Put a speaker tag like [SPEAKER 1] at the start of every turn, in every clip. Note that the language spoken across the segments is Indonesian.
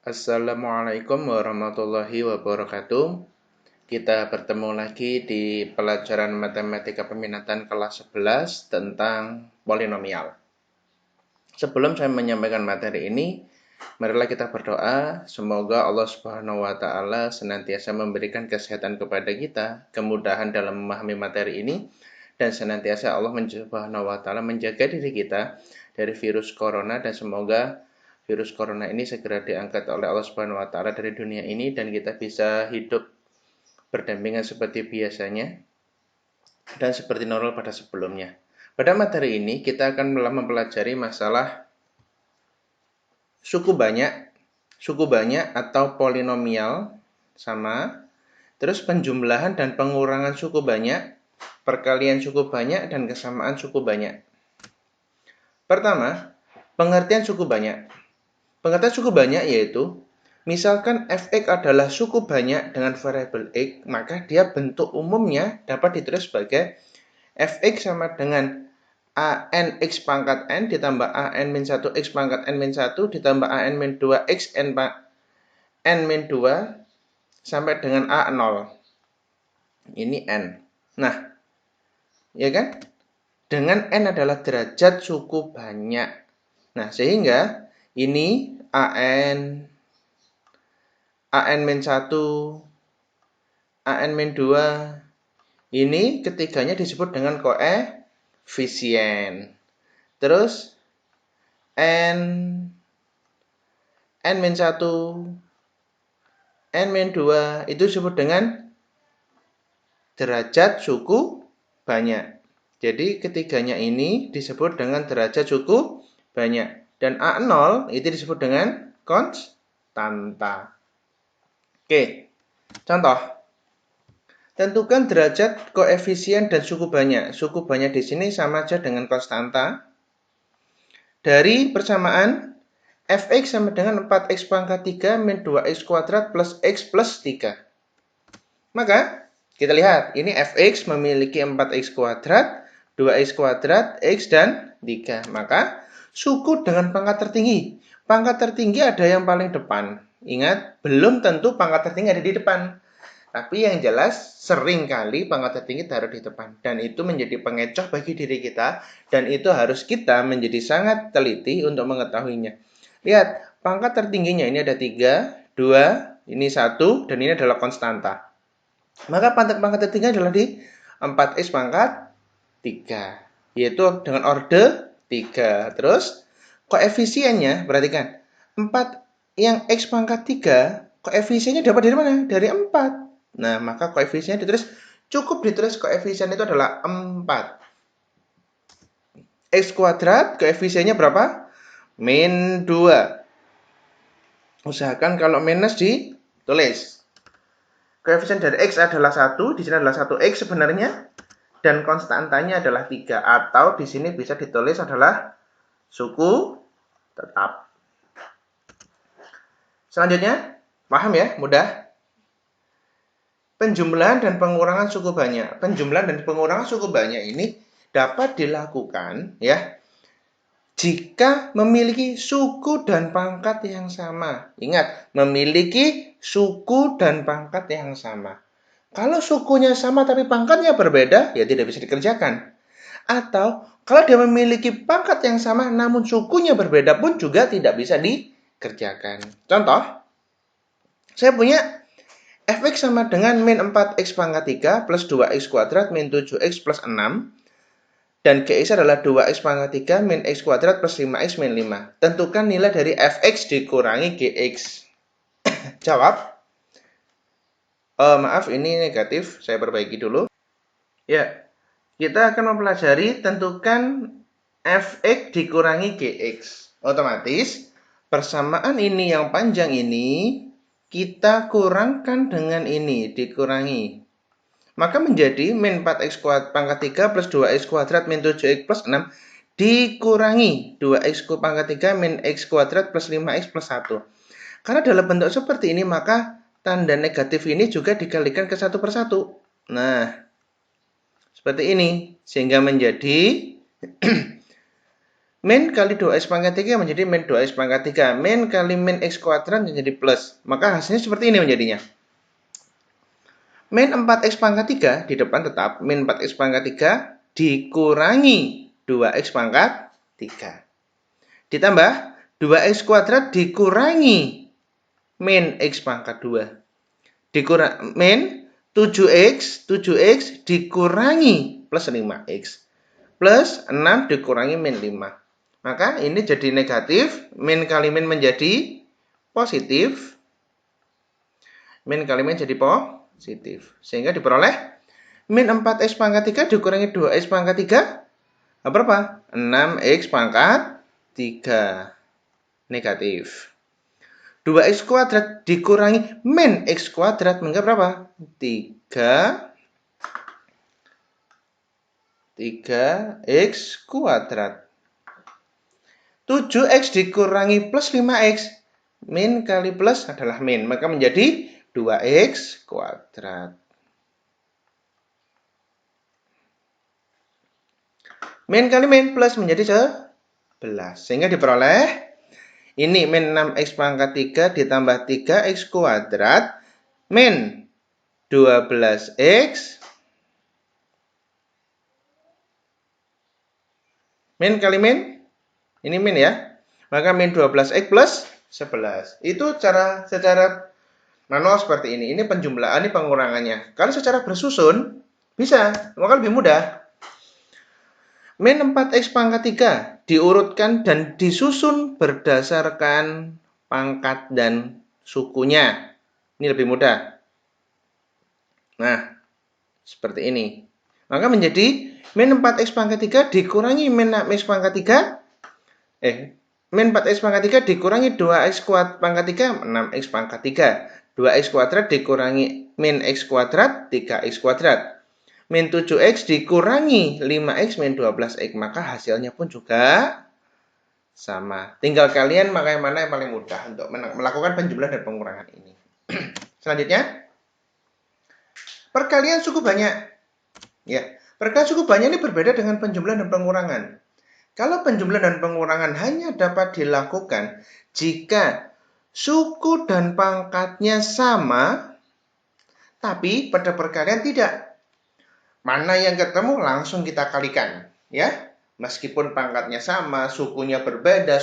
[SPEAKER 1] Assalamualaikum warahmatullahi wabarakatuh. Kita bertemu lagi di pelajaran matematika peminatan kelas 11 tentang polinomial. Sebelum saya menyampaikan materi ini, marilah kita berdoa semoga Allah Subhanahu wa taala senantiasa memberikan kesehatan kepada kita, kemudahan dalam memahami materi ini, dan senantiasa Allah Subhanahu wa taala menjaga diri kita dari virus corona, dan semoga virus corona ini segera diangkat oleh Allah Subhanahu wa taala dari dunia ini dan kita bisa hidup berdampingan seperti biasanya dan seperti normal pada sebelumnya. Pada materi ini kita akan mempelajari masalah suku banyak atau polinomial sama, terus penjumlahan dan pengurangan suku banyak, perkalian suku banyak, dan kesamaan suku banyak. Pertama, pengertian suku banyak. Pengertian suku banyak yaitu, misalkan fx adalah suku banyak dengan variabel x, maka dia bentuk umumnya dapat ditulis sebagai fx sama dengan an x pangkat n ditambah an min 1 x pangkat n min 1 ditambah an min 2 x n min 2 sampai dengan a0. Ini n. Nah, ya kan? Dengan n adalah derajat suku banyak. Nah, sehingga ini an min 1, an min 2, ini ketiganya disebut dengan koefisien. Terus n min 1, n min 2 itu disebut dengan derajat suku banyak. Jadi ketiganya ini disebut dengan derajat suku banyak. Dan A0 itu disebut dengan konstanta. Oke, contoh. Tentukan derajat koefisien dan suku banyak. Suku banyak di sini sama aja dengan konstanta. Dari persamaan fx sama dengan 4x pangkat 3 min 2x kuadrat plus x plus 3. Maka, kita lihat, ini fx memiliki 4x kuadrat, 2x kuadrat, x, dan 3. Maka, suku dengan pangkat tertinggi. Pangkat tertinggi ada yang paling depan. Ingat, belum tentu pangkat tertinggi ada di depan. Tapi yang jelas, seringkali pangkat tertinggi taruh di depan. Dan itu menjadi pengecoh bagi diri kita. Dan itu harus kita menjadi sangat teliti untuk mengetahuinya. Lihat, pangkat tertingginya ini ada 3, 2, ini 1, dan ini adalah konstanta. Maka pangkat tertinggi adalah di 4x pangkat 3. Yaitu dengan orde 3. Terus, koefisiennya, perhatikan. 4 yang x pangkat 3, koefisiennya dapat dari mana? Dari 4. Nah, maka koefisiennya cukup ditulis koefisien itu adalah 4. X kuadrat, koefisiennya berapa? Min 2. Usahakan kalau minus ditulis. Koefisien dari x adalah 1, di sini adalah 1x sebenarnya. Dan konstantanya adalah 3. Atau di sini bisa ditulis adalah suku tetap. Selanjutnya, paham ya? Mudah? Penjumlahan dan pengurangan suku banyak. Penjumlahan dan pengurangan suku banyak ini dapat dilakukan ya jika memiliki suku dan pangkat yang sama. Ingat, memiliki suku dan pangkat yang sama. Kalau sukunya sama tapi pangkatnya berbeda, ya tidak bisa dikerjakan. Atau kalau dia memiliki pangkat yang sama namun sukunya berbeda pun juga tidak bisa dikerjakan. Contoh, saya punya fx sama dengan min 4x pangkat 3 plus 2x kuadrat min 7x plus 6. Dan gx adalah 2x pangkat 3 min x kuadrat plus 5x min 5. Tentukan nilai dari fx dikurangi gx. Jawab. Maaf, ini negatif. Saya perbaiki dulu. Ya, kita akan mempelajari tentukan fx dikurangi gx. Otomatis, persamaan ini yang panjang ini kita kurangkan dengan ini, dikurangi. Maka menjadi min 4x pangkat 3 plus 2x kuadrat min 7x plus 6 dikurangi 2x pangkat 3 min x kuadrat plus 5x plus 1. Karena dalam bentuk seperti ini, maka tanda negatif ini juga dikalikan ke 1 per 1. Nah, seperti ini. Sehingga menjadi Min kali 2x pangkat 3 menjadi min 2x pangkat 3. Min kali min x kuadrat menjadi plus. Maka hasilnya seperti ini menjadinya. Min 4x pangkat 3 di depan tetap min 4x pangkat 3 dikurangi 2x pangkat 3. Ditambah 2x kuadrat dikurangi min x pangkat 2. Dikurang min 7x dikurangi plus 5x. Plus 6 dikurangi min 5. Maka ini jadi negatif, min kali min menjadi positif. Min kali min jadi positif. Sehingga diperoleh min 4x pangkat 3 dikurangi 2x pangkat 3. Berapa? 6x pangkat 3. Negatif. 2x kuadrat dikurangi min x kuadrat. Maka berapa? 3x kuadrat. 7x dikurangi plus 5x. Min kali plus adalah min. Maka menjadi 2x kuadrat. Min kali min plus menjadi 11. Sehingga diperoleh ini min 6x pangkat 3 ditambah 3x kuadrat min 12x min kali min. Ini min ya. Maka min 12x plus 11. Itu secara manual seperti ini. Ini penjumlahan, ini pengurangannya. Kalau secara bersusun, bisa. Maka lebih mudah. Min 4x pangkat 3 diurutkan dan disusun berdasarkan pangkat dan sukunya. Ini lebih mudah. Nah, seperti ini. Maka menjadi min 4x pangkat 3 dikurangi min 6x pangkat 3. Min 4x pangkat 3 dikurangi 2x pangkat 3, 6x pangkat 3. 2x kuadrat dikurangi min x kuadrat, 3x kuadrat. Min 7x dikurangi 5x min 12x. Maka hasilnya pun juga sama. Tinggal kalian maka yang mana yang paling mudah untuk melakukan penjumlahan dan pengurangan ini. Selanjutnya, perkalian suku banyak. Ya, perkalian suku banyak ini berbeda dengan penjumlahan dan pengurangan. Kalau penjumlahan dan pengurangan hanya dapat dilakukan jika suku dan pangkatnya sama, tapi pada perkalian tidak. Mana yang ketemu langsung kita kalikan, ya. Meskipun pangkatnya sama, sukunya berbeda,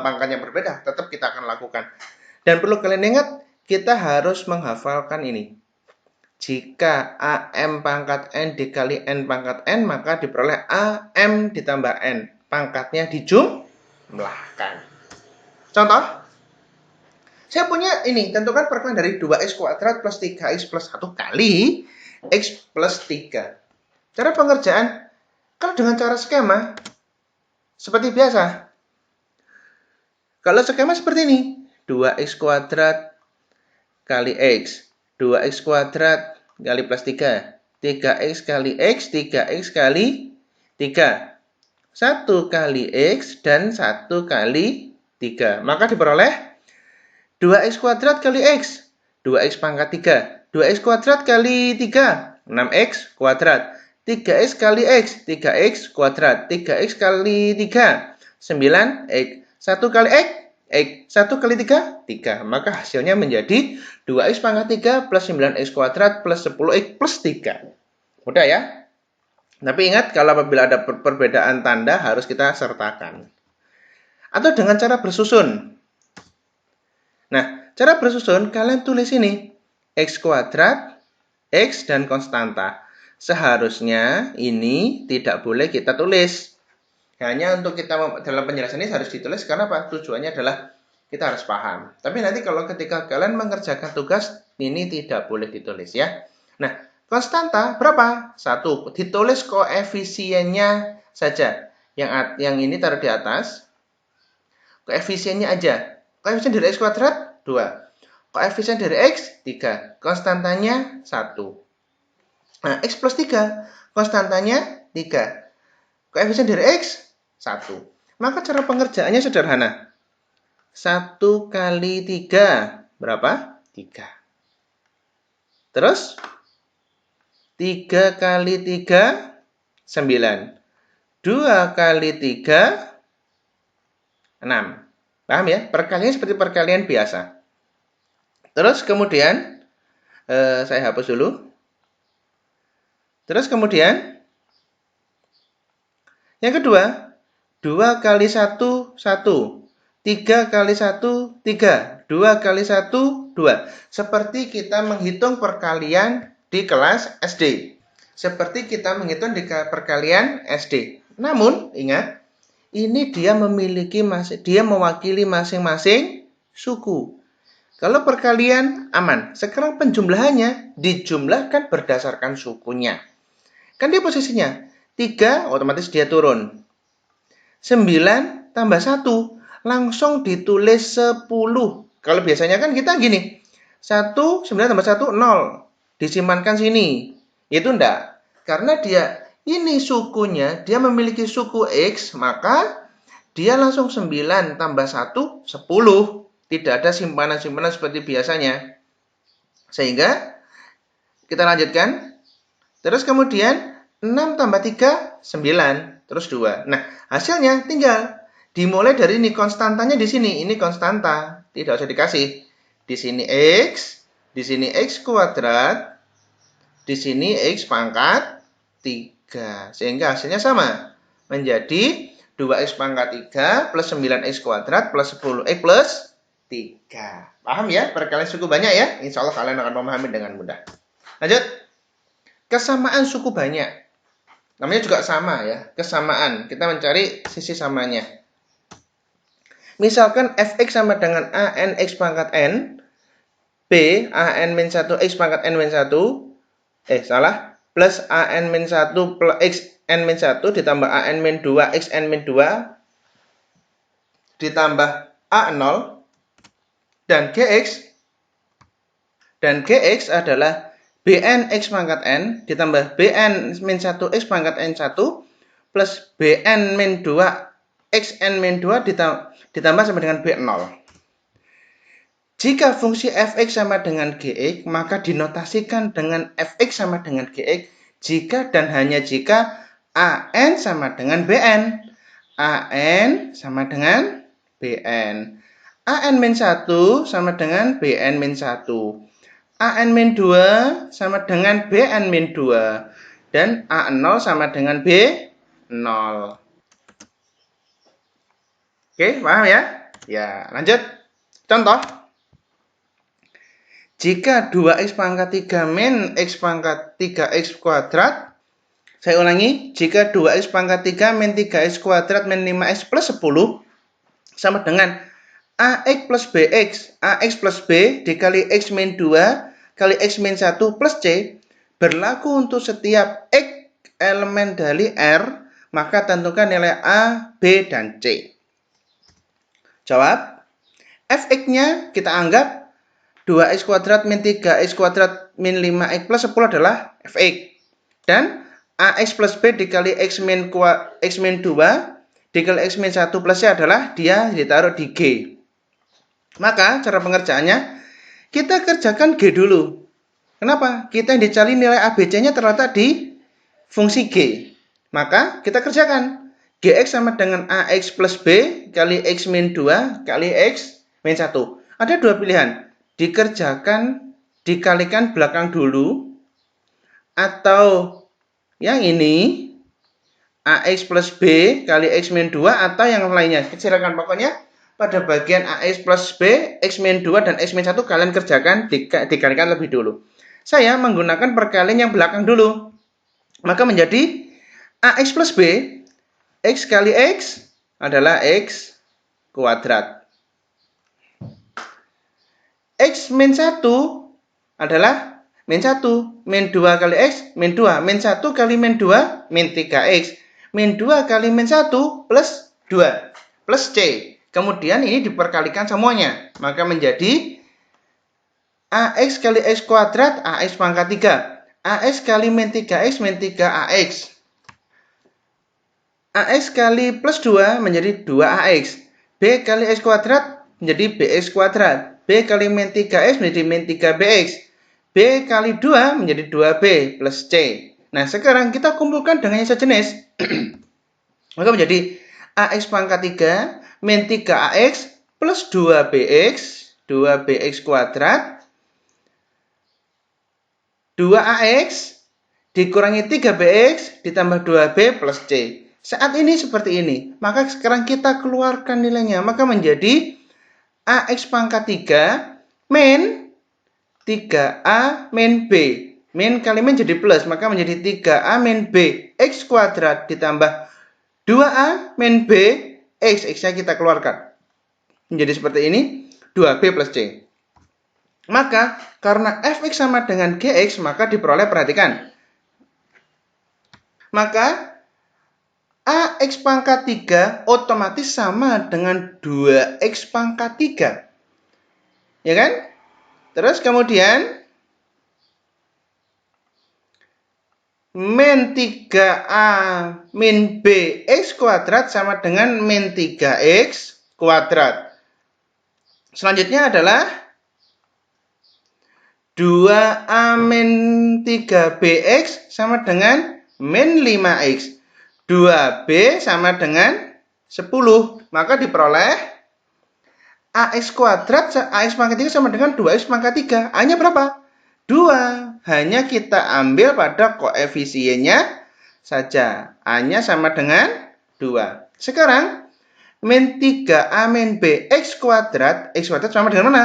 [SPEAKER 1] pangkatnya berbeda, tetap kita akan lakukan. Dan perlu kalian ingat, kita harus menghafalkan ini. Jika AM pangkat N dikali N pangkat N, maka diperoleh AM ditambah N. Pangkatnya dijumlahkan. Contoh, saya punya ini, tentukan perkalian dari 2x kuadrat plus 3x plus 1 kali x plus 3. Cara pengerjaan, kalau dengan cara skema, seperti biasa. Kalau skema seperti ini, 2x kuadrat kali x. 2x kuadrat kali plus 3. 3x kali x, 3x kali 3. 1 kali x dan 1 kali 3. Maka diperoleh 2x kuadrat kali x. 2x pangkat 3. 2x kuadrat kali 3. 6x kuadrat. 3x kali x. 3x kuadrat. 3x kali 3. 9x. 1 kali x. X 1 kali 3, 3. Maka hasilnya menjadi 2x pangkat 3 plus 9x kuadrat plus 10x plus 3. Mudah ya? Tapi ingat, kalau apabila ada perbedaan tanda harus kita sertakan. Atau dengan cara bersusun. Nah, cara bersusun kalian tulis ini. X kuadrat, X dan konstanta. Seharusnya ini tidak boleh kita tulis. Hanya untuk kita dalam penjelasan ini harus ditulis karena apa? Tujuannya adalah kita harus paham. Tapi nanti kalau ketika kalian mengerjakan tugas, ini tidak boleh ditulis ya. Nah, konstanta berapa? 1. Ditulis koefisiennya saja. Yang ini taruh di atas. Koefisiennya aja. Koefisien dari x kuadrat 2. Koefisien dari x 3. Konstantanya 1. Nah, x plus 3. Konstantanya 3. Koefisien dari x 1. Maka cara pengerjaannya sederhana. 1 kali 3 berapa? 3. Terus 3 kali 3 9. 2 kali 3 6. Paham ya? Perkalian seperti perkalian biasa. Terus kemudian, saya hapus dulu. Terus kemudian, yang kedua, 2 kali 1, 1. 3 kali 1, 3. 2 kali 1, 2. Seperti kita menghitung perkalian di kelas SD. Seperti kita menghitung di perkalian SD. Namun, ingat, ini dia mewakili masing-masing suku. Kalau perkalian aman. Sekarang penjumlahannya dijumlahkan berdasarkan sukunya. Kan dia posisinya 3, otomatis dia turun. 9 tambah 1, langsung ditulis 10. Kalau biasanya kan kita gini, 9 tambah 1, 0. Disimpankan sini. Itu enggak. Karena dia ini sukunya, dia memiliki suku X, maka dia langsung 9 tambah 1, 10. Tidak ada simpanan-simpanan seperti biasanya. Sehingga, kita lanjutkan. Terus kemudian, 6 tambah 3, 9. Terus 2. Nah, hasilnya tinggal dimulai dari ini, konstantanya di sini. Ini konstanta, tidak usah dikasih. Di sini X, di sini X kuadrat, di sini X pangkat 3. Sehingga hasilnya sama. Menjadi 2X pangkat 3 plus 9X kuadrat plus 10X plus 3. Paham ya? Perkalian suku banyak ya? Insya Allah kalian akan memahami dengan mudah. Lanjut. Kesamaan suku banyak. Namanya juga sama ya. Kesamaan. Kita mencari sisi samanya. Misalkan fx sama dengan an x pangkat n, b an min 1 x pangkat n min 1, plus an min 1 plus x n min 1 ditambah an min 2 x n min 2 ditambah a0 dan gx adalah bn x pangkat n ditambah bn min 1 x pangkat n1 plus bn min 2 x n min 2 ditambah sama dengan b0. Jika fungsi fx sama dengan gx, maka dinotasikan dengan fx sama dengan gx jika dan hanya jika an sama dengan bn. An sama dengan bn. An min 1 sama dengan bn min 1. An min 2 sama dengan bn min 2. Dan a0 sama dengan b0. Oke, paham ya? Ya, lanjut. Contoh. Jika 2x pangkat 3 min x pangkat 3x kuadrat, saya ulangi, jika 2x pangkat 3 min 3x kuadrat min 5x plus 10 sama dengan ax plus bx, ax plus b dikali x min 2 kali x min 1 plus c, berlaku untuk setiap x elemen dari R, maka tentukan nilai a, b, dan c. Jawab, fx-nya kita anggap 2x kuadrat min 3x kuadrat min 5x plus 10 adalah fx. Dan ax plus b dikali x min 2 dikali x min 1 plus c adalah dia ditaruh di G. Maka cara pengerjaannya, kita kerjakan G dulu. Kenapa? Kita yang dicari nilai ABC-nya terletak di fungsi G. Maka kita kerjakan. Gx sama dengan ax plus b kali x min 2 kali x min 1. Ada dua pilihan. Dikerjakan, dikalikan belakang dulu, atau yang ini ax plus b kali x min 2 atau yang lainnya. Silakan, pokoknya pada bagian ax plus b, x min 2 dan x min 1 kalian kerjakan, dikalikan lebih dulu. Saya menggunakan perkalian yang belakang dulu. Maka menjadi ax plus b, x kali x adalah x kuadrat. X min 1 adalah min 1. Min 2 kali x, min 2. Min 1 kali min 2, min 3x. Min 2 kali min 1 plus 2. Plus c. Kemudian ini diperkalikan semuanya. Maka menjadi ax kali x kuadrat, ax pangkat 3. Ax kali min 3x, min 3ax. Ax kali plus 2 menjadi 2ax. B kali x kuadrat menjadi bx kuadrat. B kali min 3x menjadi min 3bx. B kali 2 menjadi 2b plus c. Nah, sekarang kita kumpulkan dengan yang sejenis. Maka menjadi AX pangkat 3 min 3AX plus 2BX kuadrat 2AX dikurangi 3BX ditambah 2B plus C. Saat ini seperti ini. Maka sekarang kita keluarkan nilainya. Maka menjadi AX pangkat 3 min 3A min B. Min kali min jadi plus. Maka menjadi 3A min B X kuadrat ditambah 2A min B X. X-nya kita keluarkan. Menjadi seperti ini. 2B plus C. Maka karena Fx sama dengan Gx, maka diperoleh, perhatikan. Maka AX pangkat 3 otomatis sama dengan 2X pangkat 3. Ya kan? Terus kemudian min 3A min BX kuadrat sama dengan min 3X kuadrat. Selanjutnya adalah 2A min 3BX sama dengan min 5X. 2B sama dengan 10. Maka diperoleh AX kuadrat AX pangkat 3 sama dengan 2X pangkat 3. A-nya berapa? 2. Hanya kita ambil pada koefisiennya saja. A-nya sama dengan 2. Sekarang min 3A min BX kuadrat. X kuadrat sama dengan mana?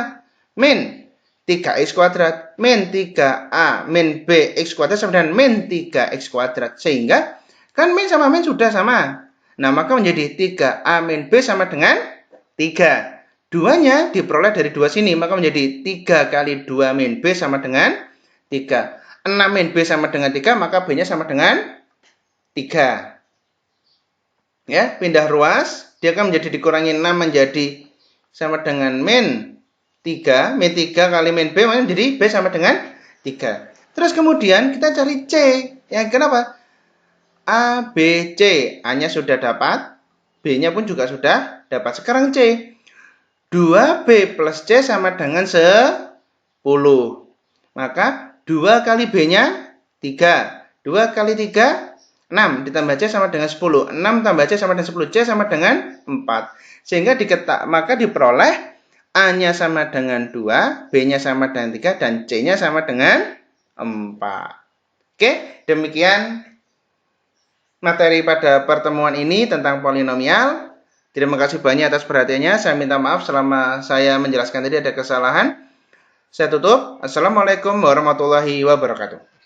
[SPEAKER 1] Min 3X kuadrat. Min 3A min BX kuadrat sama dengan min 3X kuadrat. Sehingga kan min sama min sudah sama. Nah, maka menjadi 3A min B sama dengan 3. 2-nya diperoleh dari 2 sini. Maka menjadi 3 kali 2 min B sama dengan 3. 6 min B sama dengan 3. Maka B-nya sama dengan 3. Ya, pindah ruas. Dia akan menjadi dikurangi 6 menjadi sama dengan min 3. Min 3 kali min B menjadi B sama dengan 3. Terus kemudian kita cari C. Yang kenapa? A, B, C. A-nya sudah dapat. B-nya pun juga sudah dapat. Sekarang C. 2B plus C sama dengan 10. Maka 2 kali B-nya 3. 2 kali 3, 6. Ditambah C sama dengan 10. 6 tambah C sama dengan 10. C sama dengan 4. Sehingga maka diperoleh A-nya sama dengan 2. B-nya sama dengan 3. Dan C-nya sama dengan 4. Oke, demikian materi pada pertemuan ini tentang polinomial. Terima kasih banyak atas perhatiannya. Saya minta maaf selama saya menjelaskan tadi ada kesalahan. Saya tutup. Assalamualaikum warahmatullahi wabarakatuh.